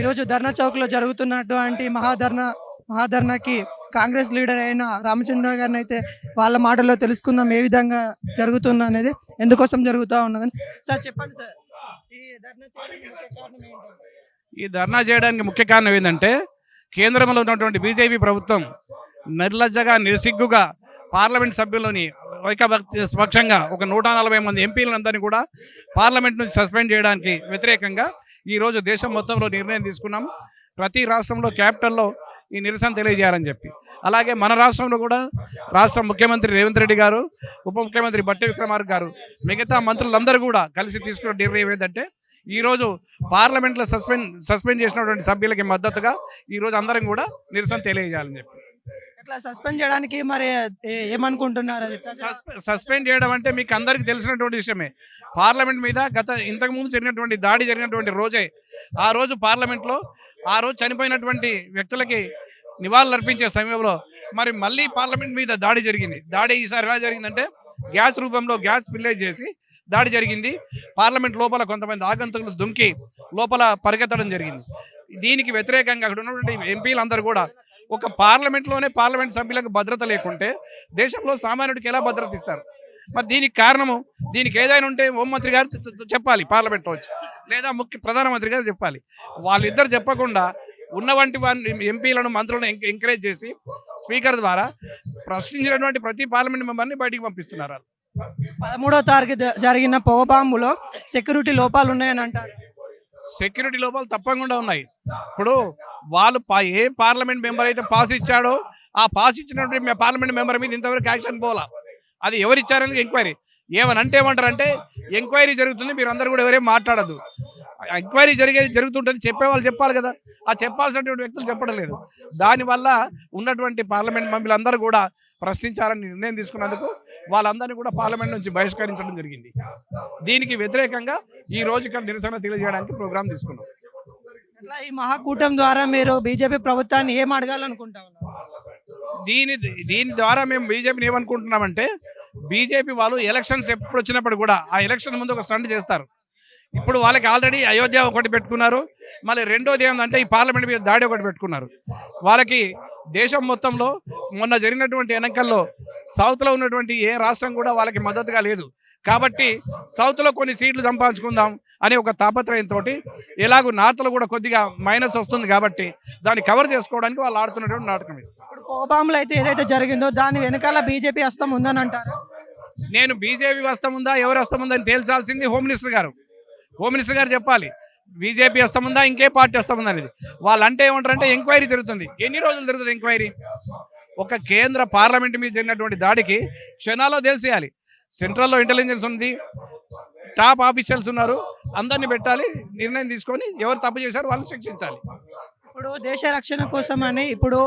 ఈరోజు ధర్నా చౌక్లో జరుగుతున్నటువంటి మహాధర్నాకి కాంగ్రెస్ లీడర్ అయిన రామచంద్ర గారిని అయితే వాళ్ళ మాటల్లో తెలుసుకుందాం ఏ విధంగా జరుగుతుంది అనేది, ఎందుకోసం జరుగుతూ ఉన్నదని. సార్ చెప్పండి సార్, ఈ ధర్నా చేయడానికి ముఖ్య కారణం ఏంటి? ఈ ధర్నా చేయడానికి ముఖ్య కారణం ఏంటంటే కేంద్రంలో ఉన్నటువంటి బీజేపీ ప్రభుత్వం నిర్లజ్జగా నిరసిగ్గుగా పార్లమెంట్ సభ్యులని పక్షంగా ఒక 140 మంది ఎంపీలందరినీ కూడా పార్లమెంట్ నుంచి సస్పెండ్ చేయడానికి వ్యతిరేకంగా ఈరోజు దేశం మొత్తంలో నిర్ణయం తీసుకున్నాం. ప్రతి రాష్ట్రంలో క్యాపిటల్లో ఈ నిరసన తెలియజేయాలని చెప్పి, అలాగే మన రాష్ట్రంలో కూడా రాష్ట్ర ముఖ్యమంత్రి రేవంత్ రెడ్డి గారు, ఉప ముఖ్యమంత్రి బట్టి విక్రమార్క గారు, మిగతా మంత్రులందరూ కూడా కలిసి తీసుకున్న నిర్ణయం ఏంటంటే ఈరోజు పార్లమెంట్లో సస్పెండ్ చేసినటువంటి సభ్యులకి మద్దతుగా ఈరోజు అందరం కూడా నిరసన తెలియజేయాలని చెప్పి. ఇట్లా సస్పెండ్ చేయడానికి మరి ఏమనుకుంటున్నారు? అది సస్పెండ్ చేయడం అంటే మీకు అందరికీ తెలిసినటువంటి విషయమే. పార్లమెంట్ మీద ఇంతకుముందు జరిగినటువంటి రోజే, ఆ రోజు పార్లమెంట్లో ఆ రోజు చనిపోయినటువంటి వ్యక్తులకి నివాళులు అర్పించే సమయంలో మరి మళ్ళీ పార్లమెంట్ మీద దాడి జరిగింది. దాడి ఈసారి ఎలా జరిగిందంటే గ్యాస్ రూపంలో గ్యాస్ పిల్లేజ్ చేసి దాడి జరిగింది. పార్లమెంట్ లోపల కొంతమంది ఆగంతుకులు దుంకి లోపల పరిగెత్తడం జరిగింది. దీనికి వ్యతిరేకంగా అక్కడ ఉన్నటువంటి ఎంపీలందరూ కూడా ఒక పార్లమెంట్ సభ్యులకు భద్రత లేకుంటే దేశంలో సామాన్యుడికి ఎలా భద్రత ఇస్తారు? మరి దీనికి కారణము, దీనికి ఏదైనా ఉంటే హోంమంత్రి గారు చెప్పాలి పార్లమెంట్లో వచ్చి, లేదా ప్రధానమంత్రి గారు చెప్పాలి. వాళ్ళిద్దరు చెప్పకుండా ఉన్నవంటి వారిని ఎంపీలను మంత్రులను ఎంకరేజ్ చేసి స్పీకర్ ద్వారా ప్రశ్నించినటువంటి ప్రతి పార్లమెంట్ మెంబర్ని బయటికి పంపిస్తున్నారు. 13వ తారీఖు జరిగిన పొగబాంబులో సెక్యూరిటీ లోపాలు ఉన్నాయని అంటారు. సెక్యూరిటీ లోపాలు తప్పకుండా ఉన్నాయి. ఇప్పుడు వాళ్ళు ఏ పార్లమెంట్ మెంబర్ అయితే పాస్ ఇచ్చాడో ఆ పాస్ ఇచ్చినటువంటి పార్లమెంట్ మెంబర్ మీద ఇంతవరకు యాక్షన్ పోలా. అది ఎవరిచ్చారనేది ఎంక్వైరీ. ఏమంటారంటే ఎంక్వైరీ జరుగుతుంది, మీరు అందరూ కూడా ఎవరేం మాట్లాడద్దు. ఎంక్వైరీ జరుగుతుంటుంది, చెప్పేవాళ్ళు చెప్పాలి కదా. ఆ చెప్పాల్సినటువంటి వ్యక్తులు చెప్పడం లేదు. దానివల్ల ఉన్నటువంటి పార్లమెంట్ మెంబర్లందరూ కూడా ప్రశ్నించాలని నిర్ణయం తీసుకున్నందుకు వాళ్ళందరినీ కూడా పార్లమెంట్ నుంచి బహిష్కరించడం జరిగింది. దీనికి వ్యతిరేకంగా ఈ రోజు ఇక్కడ నిరసన తెలియజేయడానికి ప్రోగ్రాం తీసుకున్నాం. ఈ మహాకూటమి ద్వారా మీరు బీజేపీ ప్రభుత్వాన్ని ఏం అడగాలనుకుంటా ఉన్నారు? దీని ద్వారా మేము బీజేపీని ఏమనుకుంటున్నామంటే, బీజేపీ వాళ్ళు ఎలక్షన్స్ ఎప్పుడు వచ్చినప్పుడు కూడా ఆ ఎలక్షన్ ముందు ఒక స్టంట్ చేస్తారు. ఇప్పుడు వాళ్ళకి ఆల్రెడీ అయోధ్య ఒకటి పెట్టుకున్నారు, మళ్ళీ రెండోది ఏంటంటే ఈ పార్లమెంట్ మీద దాడి ఒకటి పెట్టుకున్నారు. వాళ్ళకి దేశం మొత్తంలో మొన్న జరిగినటువంటి ఎన్నికల్లో సౌత్లో ఉన్నటువంటి ఏ రాష్ట్రం కూడా వాళ్ళకి మద్దతుగా లేదు. కాబట్టి సౌత్లో కొన్ని సీట్లు సంపాదించుకుందాం అనే ఒక తాపత్రయంతో, ఎలాగూ నార్త్లో కూడా కొద్దిగా మైనస్ వస్తుంది కాబట్టి దాన్ని కవర్ చేసుకోవడానికి వాళ్ళు ఆడుతున్నటువంటి నాటకం ఇది. ఇప్పుడు పోబాంలో అయితే ఏదైతే జరిగిందో దాని వెనకాల బీజేపీ హస్తం ఉందని అంటారు. నేను బీజేపీ హస్తం ఉందా ఎవరు హస్తం ఉందని తేల్చాల్సింది హోమ్ మినిస్టర్ గారు చెప్పాలి. బీజేపీ హస్తం ఉందా ఇంకే పార్టీ హస్తం ఉందా అనేది. వాళ్ళు అంటే ఏమంటారంటే ఎంక్వైరీ జరుగుతుంది. ఎన్ని రోజులు జరుగుతుంది ఎంక్వైరీ? ఒక కేంద్ర పార్లమెంట్ మీద జరిగినటువంటి దాడికి క్షణాల్లో తెలిసేయాలి. సెంట్రల్లో ఇంటెలిజెన్స్ ఉంది, టాప్ ఆఫీషియల్స్ ఉన్నారు, అందరినీ పెట్టాలి, నిర్ణయం తీసుకొని ఎవరు తప్పు చేశారు వాళ్ళని శిక్షించాలి. ఇప్పుడు దేశ రక్షణ కోసమని ఇప్పుడు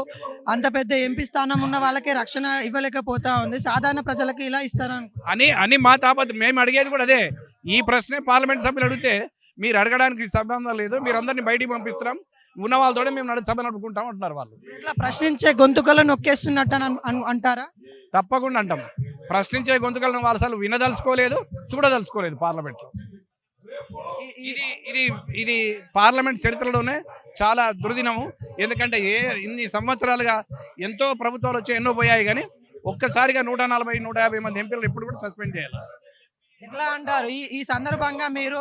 అంత పెద్ద ఎంపీ స్థానం ఉన్న వాళ్ళకే రక్షణ ఇవ్వలేకపోతా ఉంది, సాధారణ ప్రజలకు ఇలా ఇస్తారని మా తాపత్రయం. మేము అడిగేది కూడా అదే. ఈ ప్రశ్నే పార్లమెంట్ సభ్యులు అడిగితే మీరు అడగడానికి సంబంధం లేదు, మీరు అందరినీ బయటికి పంపిస్తున్నాం, ఉన్న వాళ్ళతోనే మేము సభ నడుపుకుంటాం అంటున్నారు వాళ్ళు. ఇట్లా ప్రశ్నించే గొంతుకలను నొక్కేస్తున్నట్టు అంటారా? తప్పకుండా అంటాం. ప్రశ్నించే గొంతుకలను వాళ్ళు అసలు వినదలుచుకోలేదు, చూడదలుచుకోలేదు పార్లమెంట్లో. ఇది పార్లమెంట్ చరిత్రలోనే చాలా దుర్దినము. ఎందుకంటే ఇన్ని సంవత్సరాలుగా ఎంతో ప్రభుత్వాలు వచ్చి ఎన్నో పోయాయి, కానీ ఒక్కసారిగా 140-150 మంది ఎంపీలు ఎప్పుడు కూడా సస్పెండ్ చేయాలి. ఎట్లా అంటారు? ఈ సందర్భంగా మీరు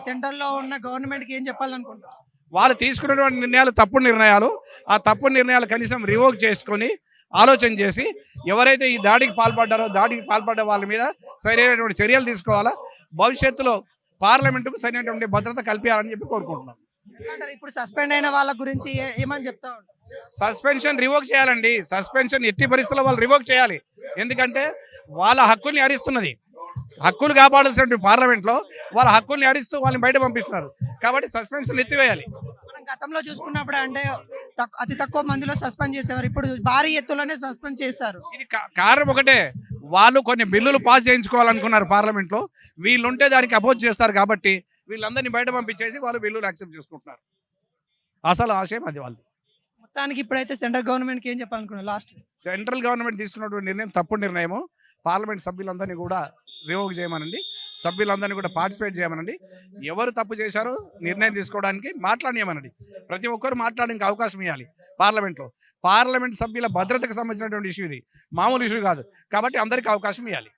సెంట్రల్లో ఉన్న గవర్నమెంట్కి ఏం చెప్పాలనుకుంటారు? వాళ్ళు తీసుకున్నటువంటి నిర్ణయాలు తప్పుడు నిర్ణయాలు. ఆ తప్పుడు నిర్ణయాలు కనీసం రివోక్ చేసుకొని ఆలోచన చేసి ఎవరైతే ఈ దాడికి పాల్పడ్డ వాళ్ళ మీద సరైనటువంటి చర్యలు తీసుకోవాలా, భవిష్యత్తులో పార్లమెంటుకు సరైనటువంటి భద్రత కల్పించాలని చెప్పి కోరుకుంటున్నాం. ఇప్పుడు సస్పెండ్ అయిన వాళ్ళ గురించి ఏమని చెప్తా ఉంటారు? సస్పెన్షన్ రివోక్ చేయాలండి. సస్పెన్షన్ ఎట్టి పరిస్థితుల్లో వాళ్ళు రివోక్ చేయాలి. ఎందుకంటే వాళ్ళ హక్కుల్ని హరిస్తున్నది. హక్కులు కాపాడాల్సినటువంటి పార్లమెంట్లో వాళ్ళ హక్కుల్ని హరిస్తూ వాళ్ళని బయట పంపిస్తున్నారు. కాబట్టి సస్పెన్షన్ ఎత్తివేయాలి. మనం గతంలో చూసుకున్నప్పుడు అంటే అతి తక్కువ మందిలో సస్పెండ్ చేసేవారు, ఇప్పుడు భారీ ఎత్తులోనే సస్పెండ్ చేశారు. ఇది కారణం ఒకటే, వాళ్ళు కొన్ని బిల్లులు పాస్ చేయించుకోవాలనుకున్నారు పార్లమెంట్లో, వీళ్ళుంటే దానికి అపోజ్ చేస్తారు. కాబట్టి వీళ్ళందరినీ బయట పంపించేసి వాళ్ళు బిల్లులు యాక్సెప్ట్ చేసుకుంటున్నారు. అసలు ఆశయం అది వాళ్ళు. మొత్తానికి ఇప్పుడైతే సెంట్రల్ గవర్నమెంట్కి ఏం చెప్పాలనుకున్నారు? లాస్ట్ సెంట్రల్ గవర్నమెంట్ తీసుకున్నటువంటి నిర్ణయం తప్పుడు నిర్ణయము. పార్లమెంట్ సభ్యులందరినీ కూడా రివోక్ చేయమనండి. సభ్యులందరినీ కూడా పార్టిసిపేట్ చేయమనండి. ఎవరు తప్పు చేశారో నిర్ణయం తీసుకోవడానికి మాట్లాడనియమనండి. ప్రతి ఒక్కరు మాట్లాడడానికి అవకాశం ఇవ్వాలి పార్లమెంట్లో. పార్లమెంట్ సభ్యుల భద్రతకు సంబంధించినటువంటి ఇష్యూ ఇది, మామూలు ఇష్యూ కాదు. కాబట్టి అందరికీ అవకాశం ఇవ్వాలి.